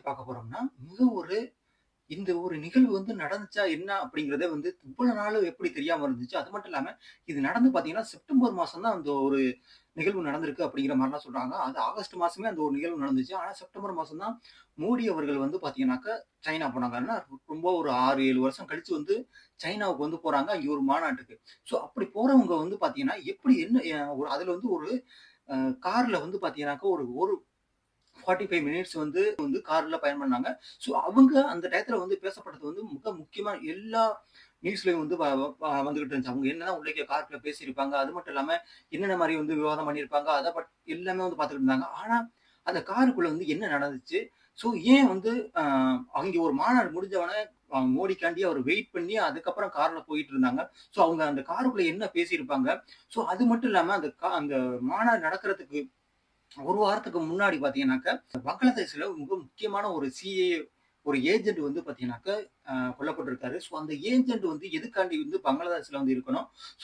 பார்க்க போறோம்னா, மிக ஒரு இந்த ஒரு நிகழ்வு நடந்துச்சா என்ன அப்படிங்கிறதே இவ்வளவு நாள் எப்படி தெரியாம இருந்துச்சு. அது மட்டும் இல்லாம, இது நடந்து பார்த்தீங்கன்னா, செப்டம்பர் மாசம் தான் அந்த ஒரு நிகழ்வு நடந்திருக்கு அப்படிங்கிற மாரிலாம் சொல்றாங்க. அது ஆகஸ்ட் மாசமே அந்த ஒரு நிகழ்வு நடந்துச்சு. ஆனா செப்டம்பர் மாசம் தான் மோடி அவர்கள் பார்த்தீங்கன்னாக்கா, சைனா போனாங்க. ஆனா ரொம்ப ஒரு 6, 7 வருஷம் கழிச்சு சைனாவுக்கு போறாங்க. அங்க ஒரு மாநாட்டுக்கு. ஸோ அப்படி போறவங்க பார்த்தீங்கன்னா, எப்படி என்ன ஒரு அதுல ஒரு அ கார்ல பார்த்தீங்கன்னாக்கா, ஒரு ஒரு 45 மினிட்ஸ் கார்ல பயணம் பண்ணாங்க. ஸோ அவங்க அந்த டயத்துல பேசப்பட்டது மிக முக்கியமா எல்லா நியூஸ்லயும் வ வ வந்துகிட்டு இருந்துச்சு. அவங்க என்னதான் உள்ளேக்க காருக்குள்ள பேசியிருப்பாங்க. அது மட்டும் இல்லாம என்னென்ன மாரி விவாதம் பண்ணியிருப்பாங்க. அத எல்லாமே பார்த்துட்டு இருந்தாங்க. ஆனா அந்த காருக்குள்ள என்ன நடந்துச்சு? ஸோ ஏன் அ அங்க ஒரு மாநாடு முடிஞ்ச உடனே மோடிக்காண்டி அவர் வெயிட் பண்ணி அதுக்கப்புறம் கார்ல போயிட்டு இருந்தாங்க. ஸோ அவங்க அந்த காருக்குள்ள என்ன பேசியிருப்பாங்க? ஸோ அது மட்டும் இல்லாம அந்த மாநாடு நடக்கிறதுக்கு 1 வாரத்துக்கு முன்னாடி பார்த்தீங்கன்னாக்க, பங்களாதேஷ்ல மிக முக்கியமான ஒரு ஒரு ஏஜென்ட் பார்த்தீங்கன்னாக்க, கொல்லப்பட்டிருக்காரு. ஸோ அந்த ஏஜென்ட் எதுக்காண்டி பங்களாதேஷ்ல இருக்கணும்? ஸோ